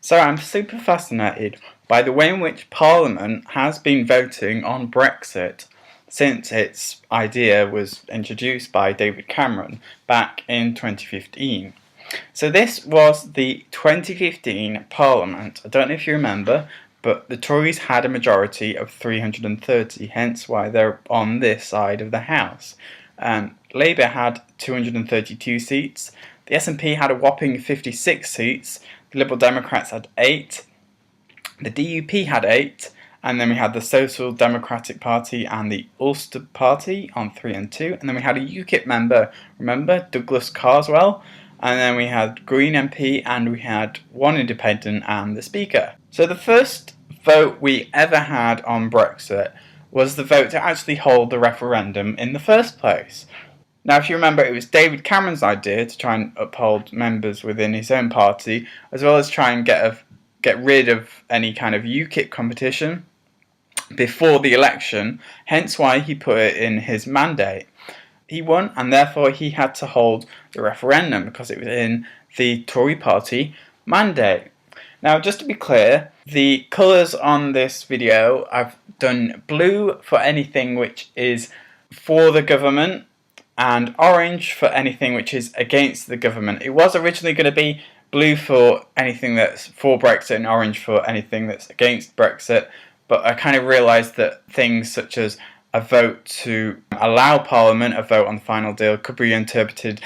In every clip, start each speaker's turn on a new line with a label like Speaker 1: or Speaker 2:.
Speaker 1: So I'm super fascinated by the way in which Parliament has been voting on Brexit since its idea was introduced by David Cameron back in 2015. So this was the 2015 Parliament. I don't know if you remember, but the Tories had a majority of 330, hence why they're on this side of the House. Labour had 232 seats, the SNP had a whopping 56 seats, the Liberal Democrats had 8, the DUP had 8, and then we had the Social Democratic Party and the Ulster Party on 3 and 2, and then we had a UKIP member, remember, Douglas Carswell, and then we had Green MP, and we had one independent and the Speaker. So the first vote we ever had on Brexit was the vote to actually hold the referendum in the first place. Now, if you remember, it was David Cameron's idea to try and uphold members within his own party, as well as try and get rid of any kind of UKIP competition before the election, hence why he put it in his mandate. He won, and therefore he had to hold the referendum because it was in the Tory party mandate. Now, just to be clear, the colours on this video, I've done blue for anything which is for the government and orange for anything which is against the government. It was originally going to be blue for anything that's for Brexit and orange for anything that's against Brexit, but I kind of realised that things such as a vote to allow Parliament a vote on the final deal could be interpreted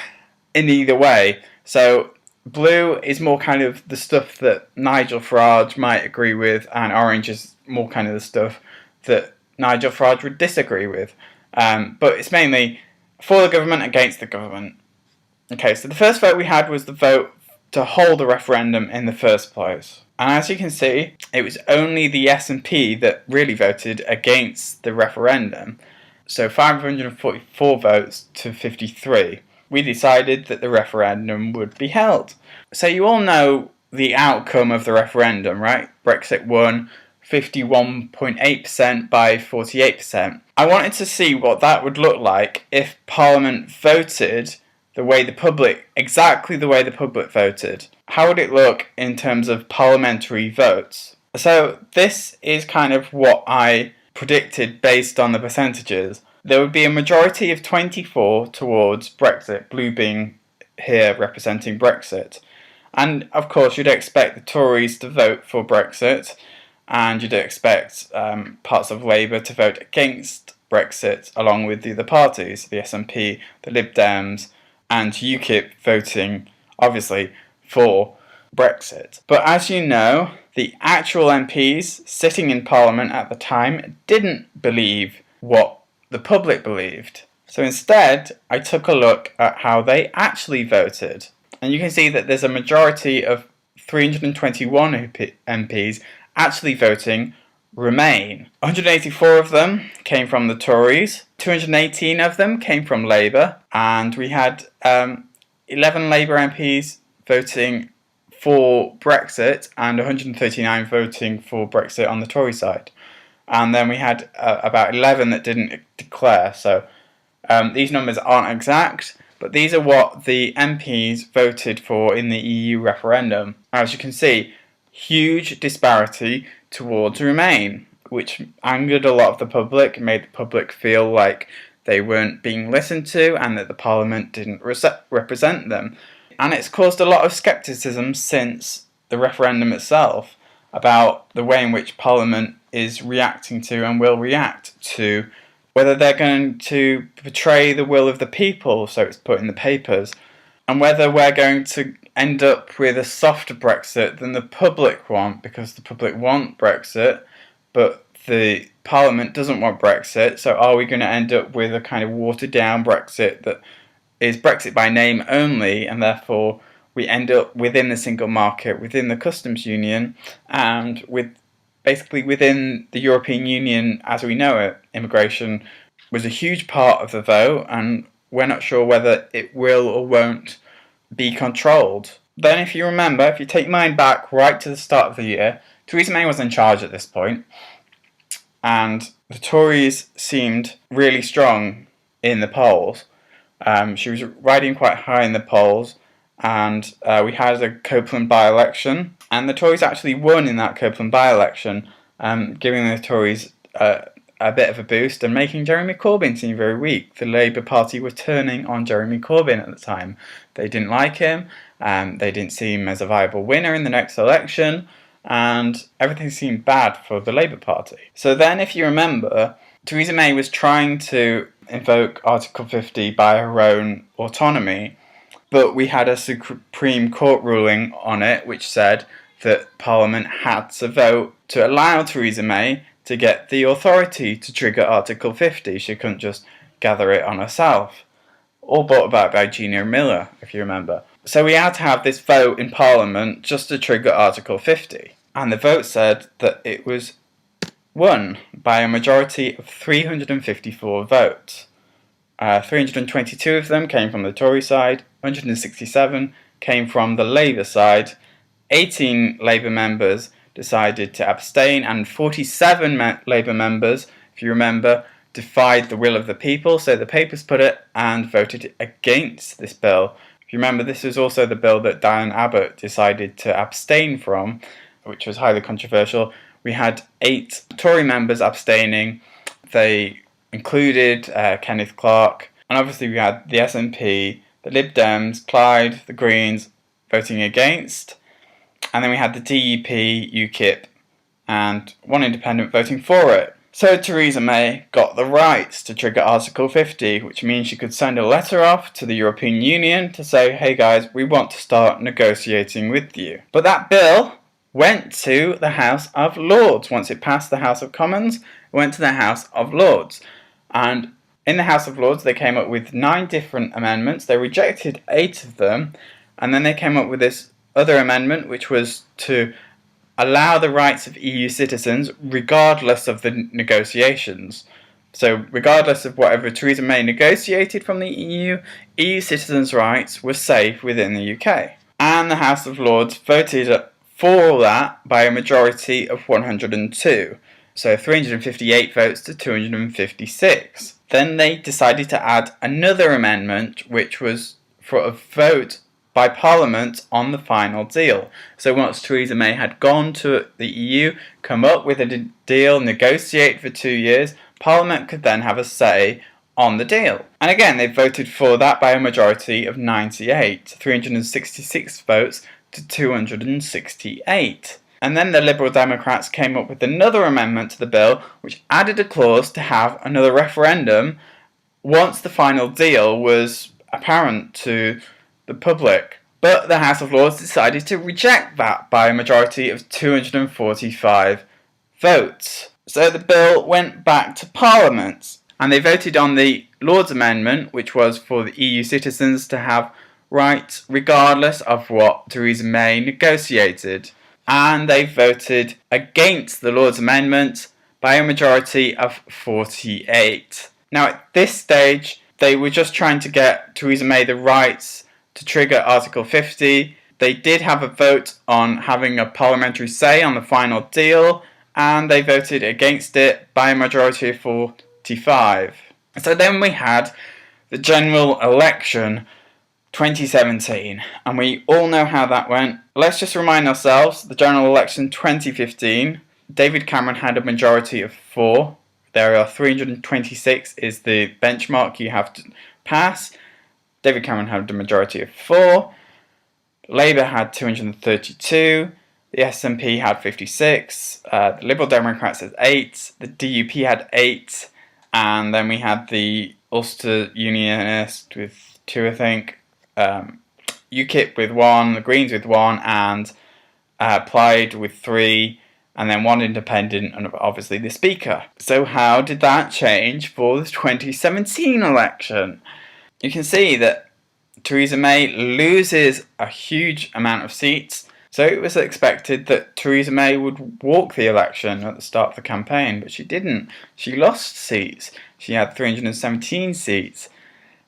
Speaker 1: in either way. So blue is more kind of the stuff that Nigel Farage might agree with, and orange is more kind of the stuff that Nigel Farage would disagree with. But it's mainly for the government, against the government. Okay, so the first vote we had was the vote to hold the referendum in the first place. And as you can see, it was only the SNP that really voted against the referendum. So 544 votes to 53. We decided that the referendum would be held. So you all know the outcome of the referendum, right? Brexit won 51.8% by 48%. I wanted to see what that would look like if Parliament voted the way the public, exactly the way the public voted. How would it look in terms of parliamentary votes? So this is kind of what I predicted based on the percentages. There would be a majority of 24 towards Brexit, blue being here representing Brexit. And of course you'd expect the Tories to vote for Brexit, and you'd expect parts of Labour to vote against Brexit along with the other parties, the SNP, the Lib Dems, and UKIP voting, obviously, for Brexit. But as you know, the actual MPs sitting in Parliament at the time didn't believe what the public believed. So instead, I took a look at how they actually voted. And you can see that there's a majority of 321 MPs actually voting Remain. 184 of them came from the Tories, 218 of them came from Labour, and we had 11 Labour MPs voting for Brexit and 139 voting for Brexit on the Tory side. And then we had about 11 that didn't declare. So these numbers aren't exact, but these are what the MPs voted for in the EU referendum. As you can see, huge disparity towards Remain, which angered a lot of the public, made the public feel like they weren't being listened to and that the Parliament didn't represent them. And it's caused a lot of scepticism since the referendum itself about the way in which Parliament is reacting to and will react to whether they're going to betray the will of the people, so it's put in the papers, and whether we're going to end up with a softer Brexit than the public want, because the public want Brexit, but the Parliament doesn't want Brexit. So are we going to end up with a kind of watered down Brexit that is Brexit by name only, and therefore we end up within the single market, within the customs union, and basically within the European Union as we know it? Immigration was a huge part of the vote, and we're not sure whether it will or won't be controlled. Then if you remember, if you take your mind back right to the start of the year, Theresa May was in charge at this point, and the Tories seemed really strong in the polls. She was riding quite high in the polls, and we had a Copeland by-election, And the Tories actually won in that Copeland by-election, giving the Tories a bit of a boost and making Jeremy Corbyn seem very weak. The Labour Party were turning on Jeremy Corbyn at the time. They didn't like him, they didn't see him as a viable winner in the next election, and everything seemed bad for the Labour Party. So then, if you remember, Theresa May was trying to invoke Article 50 by her own autonomy, but we had a Supreme Court ruling on it which said that Parliament had to vote to allow Theresa May to get the authority to trigger Article 50. She couldn't just gather it on herself. All brought about by Gina Miller, if you remember. So we had to have this vote in Parliament just to trigger Article 50. And the vote said that it was won by a majority of 354 votes. 322 of them came from the Tory side, 167 came from the Labour side, 18 Labour members decided to abstain, and 47 Labour members, if you remember, defied the will of the people, so the papers put it, and voted against this bill. If you remember, this was also the bill that Diane Abbott decided to abstain from, which was highly controversial. We had 8 Tory members abstaining. They included Kenneth Clarke, and obviously we had the SNP, the Lib Dems, Plaid, the Greens voting against, and then we had the DUP, UKIP, and one independent voting for it. So Theresa May got the rights to trigger Article 50, which means she could send a letter off to the European Union to say, hey guys, we want to start negotiating with you. But that bill went to the House of Lords. Once it passed the House of Commons, it went to the House of Lords. And in the House of Lords, they came up with 9 different amendments. They rejected 8 of them, and then they came up with this other amendment, which was to allow the rights of EU citizens regardless of the negotiations. So regardless of whatever Theresa May negotiated from the EU citizens' rights were safe within the UK. And the House of Lords voted for that by a majority of 102. So 358 votes to 256. Then they decided to add another amendment, which was for a vote by Parliament on the final deal. So once Theresa May had gone to the EU, come up with a deal, negotiate for 2 years, Parliament could then have a say on the deal. And again, they voted for that by a majority of 98, 366 votes to 268. And then the Liberal Democrats came up with another amendment to the bill, which added a clause to have another referendum once the final deal was apparent to the public. But the House of Lords decided to reject that by a majority of 245 votes. So the bill went back to Parliament, and they voted on the Lords Amendment, which was for the EU citizens to have rights regardless of what Theresa May negotiated. And they voted against the Lords Amendment by a majority of 48. Now at this stage, they were just trying to get Theresa May the rights to trigger Article 50. They did have a vote on having a parliamentary say on the final deal, and they voted against it by a majority of 45. So then we had the general election 2017, and we all know how that went. Let's just remind ourselves, the general election 2015, David Cameron had a majority of 4. There are 326 is the benchmark you have to pass. David Cameron had a majority of 4. Labour had 232. The SNP had 56. The Liberal Democrats had 8. The DUP had 8. And then we had the Ulster Unionist with 2, I think. UKIP with 1. The Greens with 1. And Plaid with 3. And then 1 independent, and obviously the Speaker. So how did that change for the 2017 election? You can see that Theresa May loses a huge amount of seats. So it was expected that Theresa May would walk the election at the start of the campaign, but she didn't. She lost seats. She had 317 seats,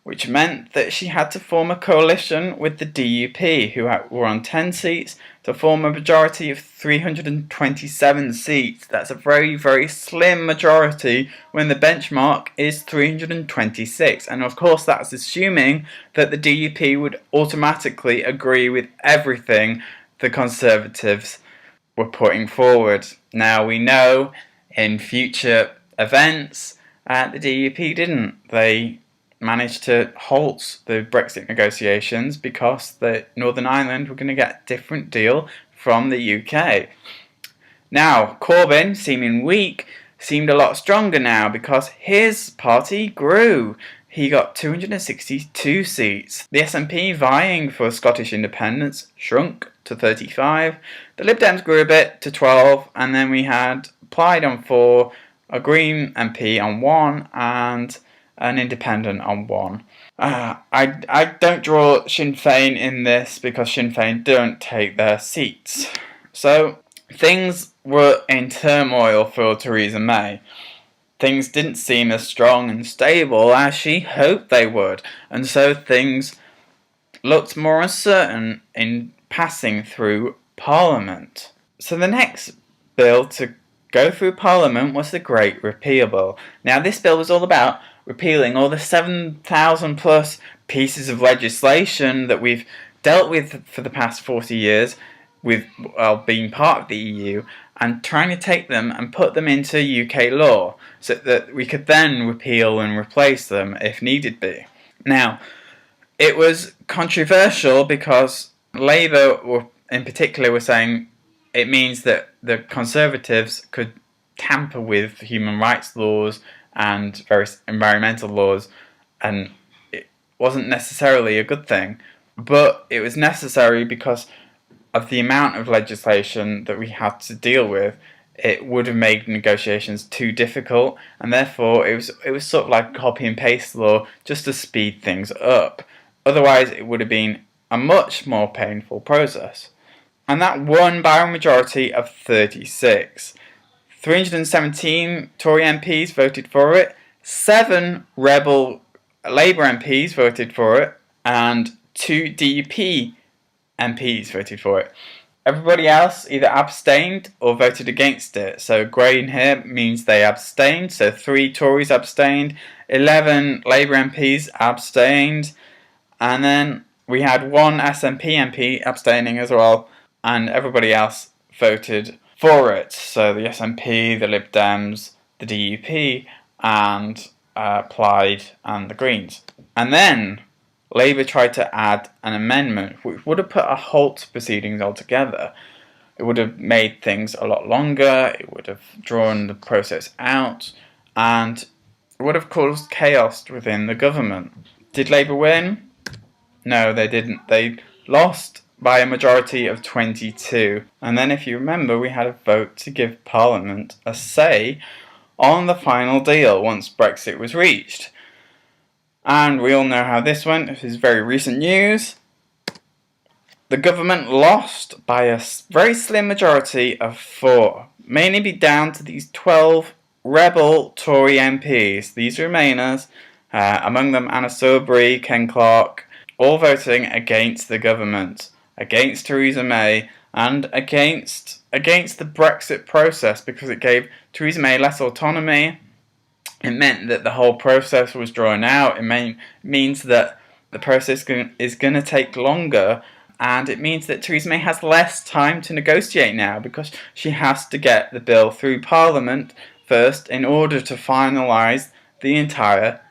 Speaker 1: which meant that she had to form a coalition with the DUP, who were on 10 seats, to form a majority of 327 seats. That's a very, very slim majority when the benchmark is 326. And of course that's assuming that the DUP would automatically agree with everything the Conservatives were putting forward. Now we know in future events the DUP didn't. They managed to halt the Brexit negotiations because the Northern Ireland were going to get a different deal from the UK. Now, Corbyn, seeming weak, seemed a lot stronger now because his party grew. He got 262 seats. The SNP vying for Scottish independence shrunk to 35. The Lib Dems grew a bit to 12, and then we had Plaid on 4, a Green MP on 1, and an independent on 1. I don't draw Sinn Féin in this because Sinn Féin don't take their seats. So things were in turmoil for Theresa May. Things didn't seem as strong and stable as she hoped they would, and so things looked more uncertain in passing through Parliament. So the next bill to go through Parliament was the Great Repeal Bill. Now this bill was all about repealing all the 7,000 plus pieces of legislation that we've dealt with for the past 40 years with being part of the EU, and trying to take them and put them into UK law so that we could then repeal and replace them if needed be. Now, it was controversial because Labour in particular were saying it means that the Conservatives could tamper with human rights laws and various environmental laws, and it wasn't necessarily a good thing, but it was necessary because of the amount of legislation that we had to deal with. It would have made negotiations too difficult, and therefore it was sort of like copy and paste law just to speed things up. Otherwise it would have been a much more painful process. And that won by a majority of 36. 317 Tory MPs voted for it, 7 rebel Labour MPs voted for it, and 2 DUP MPs voted for it. Everybody else either abstained or voted against it. So grey in here means they abstained. So 3 Tories abstained, 11 Labour MPs abstained, and then we had 1 SNP MP abstaining as well, and everybody else voted for it. So the SNP, the Lib Dems, the DUP, and Plaid and the Greens. And then Labour tried to add an amendment which would have put a halt to proceedings altogether. It would have made things a lot longer, it would have drawn the process out, and it would have caused chaos within the government. Did Labour win? No, they didn't. They lost by a majority of 22. And then, if you remember, we had a vote to give Parliament a say on the final deal once Brexit was reached. And we all know how this went. This is very recent news. The government lost by a very slim majority of 4, mainly be down to these 12 rebel Tory MPs. These Remainers, among them Anna Soubry, Ken Clarke, all voting against the government, against Theresa May, and against the Brexit process because it gave Theresa May less autonomy. It meant that the whole process was drawn out. It means that the process is going to take longer, and it means that Theresa May has less time to negotiate now because she has to get the bill through Parliament first in order to finalise the entire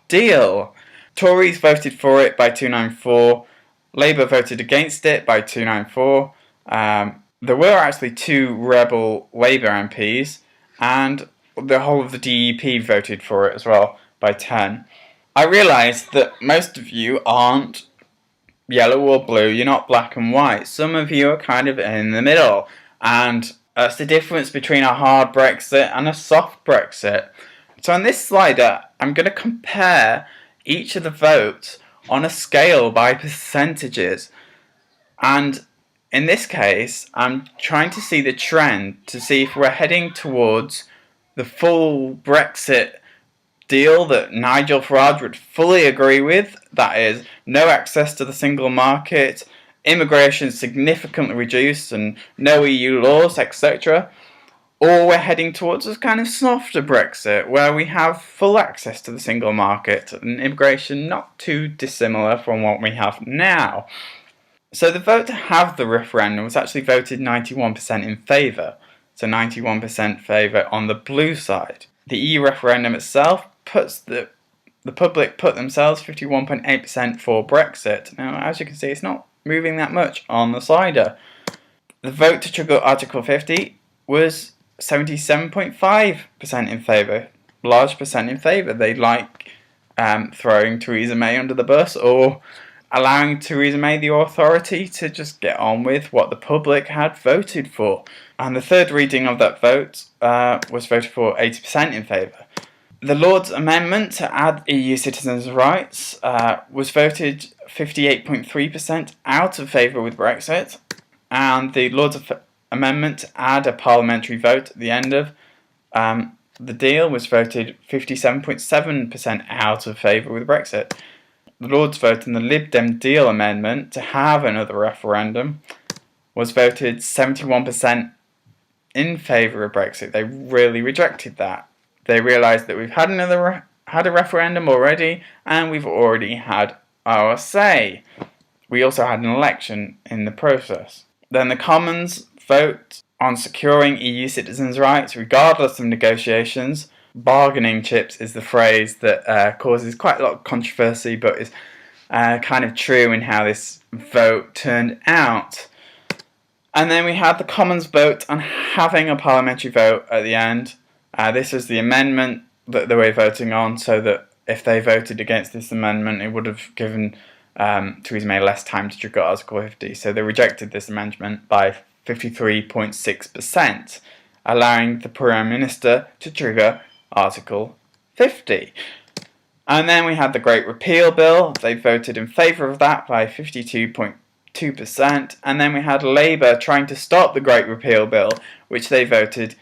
Speaker 1: deal. Tories voted for it by 294. Labour voted against it by 294. There were actually 2 rebel Labour MPs, and the whole of the DUP voted for it as well by 10. I realise that most of you aren't yellow or blue, you're not black and white. Some of you are kind of in the middle, and that's the difference between a hard Brexit and a soft Brexit. So on this slide, I'm going to compare each of the votes on a scale by percentages, and in this case I'm trying to see the trend to see if we're heading towards the full Brexit deal that Nigel Farage would fully agree with, that is, no access to the single market, immigration significantly reduced and no EU laws, etc. Or we're heading towards a kind of softer Brexit where we have full access to the single market and immigration not too dissimilar from what we have now. So the vote to have the referendum was actually voted 91% in favour. So 91% favour on the blue side. The EU referendum itself puts the public put themselves 51.8% for Brexit. Now, as you can see, it's not moving that much on the slider. The vote to trigger Article 50 was 77.5% in favour. Large percent in favour. They like throwing Theresa May under the bus, or allowing Theresa May the authority to just get on with what the public had voted for. And the third reading of that vote was voted for 80% in favour. The Lords' amendment to add EU citizens' rights was voted 58.3% out of favour with Brexit, and the Lords' amendment to add a parliamentary vote at the end of the deal was voted 57.7% out of favour with Brexit. The Lords' vote on the Lib Dem deal amendment to have another referendum was voted 71% in favour of Brexit. They really rejected that. They realised that we've had a referendum already, and we've already had our say. We also had an election in the process. Then the Commons vote on securing EU citizens' rights regardless of negotiations. Bargaining chips is the phrase that causes quite a lot of controversy, but is kind of true in how this vote turned out. And then we had the Commons vote on having a parliamentary vote at the end. This was the amendment that they were voting on, so that if they voted against this amendment, it would have given Theresa May less time to trigger Article 50. So they rejected this amendment by 53.6%, allowing the Prime Minister to trigger Article 50. And then we had the Great Repeal Bill. They voted in favour of that by 52.2%. And then we had Labour trying to stop the Great Repeal Bill, which they voted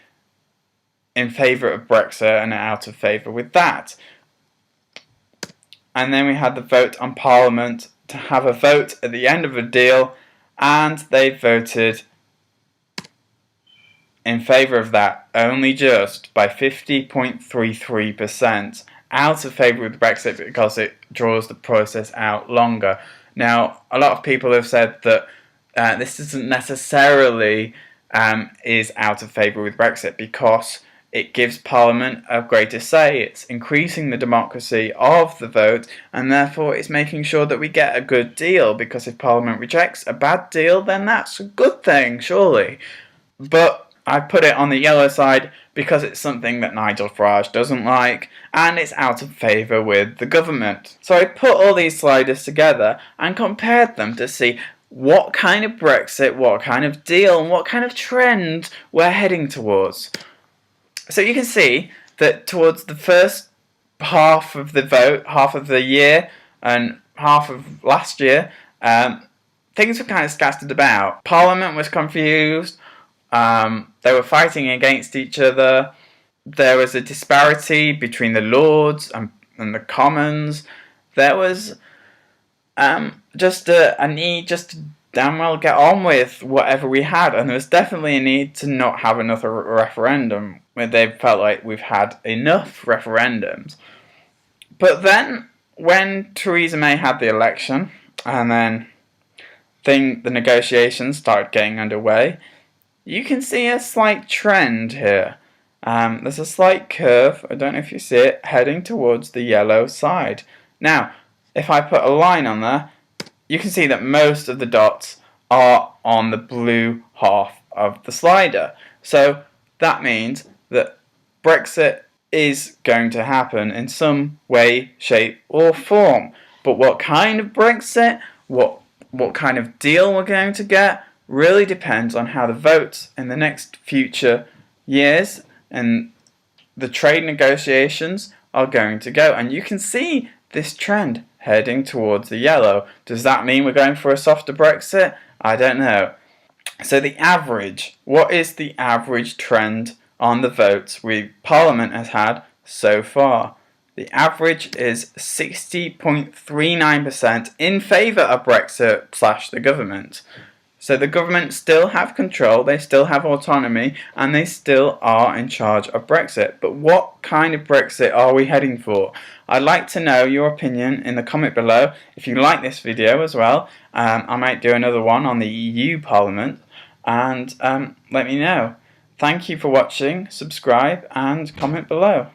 Speaker 1: in favour of Brexit and out of favour with that. And then we had the vote on Parliament to have a vote at the end of a deal, and they voted in favour of that only just by 50.33%, out of favour with Brexit because it draws the process out longer. Now, a lot of people have said that this isn't necessarily is out of favour with Brexit because it gives Parliament a greater say. It's increasing the democracy of the vote, and therefore it's making sure that we get a good deal, because if Parliament rejects a bad deal, then that's a good thing, surely. But I put it on the yellow side because it's something that Nigel Farage doesn't like, and it's out of favour with the government. So I put all these sliders together and compared them to see what kind of Brexit, what kind of deal, and what kind of trend we're heading towards. So you can see that towards the first half of the vote, half of the year, and half of last year, things were kind of scattered about. Parliament was confused. They were fighting against each other. There was a disparity between the Lords and the Commons. There was just a need just to damn well get on with whatever we had, and there was definitely a need to not have another referendum where they felt like we've had enough referendums. But then when Theresa May had the election, and then the negotiations started getting underway, you can see a slight trend here. There's a slight curve, I don't know if you see it, heading towards the yellow side. Now, if I put a line on there, you can see that most of the dots are on the blue half of the slider. So that means that Brexit is going to happen in some way, shape or form. But what kind of Brexit, what kind of deal we're going to get, really depends on how the votes in the next future years and the trade negotiations are going to go. And you can see this trend heading towards the yellow. Does that mean we're going for a softer Brexit? I don't know. So the average, what is the average trend on the votes Parliament has had so far? The average is 60.39% in favour of Brexit / the government. So the government still have control, they still have autonomy, and they still are in charge of Brexit. But what kind of Brexit are we heading for? I'd like to know your opinion in the comment below. If you like this video as well, I might do another one on the EU Parliament, and let me know. Thank you for watching, subscribe and comment below.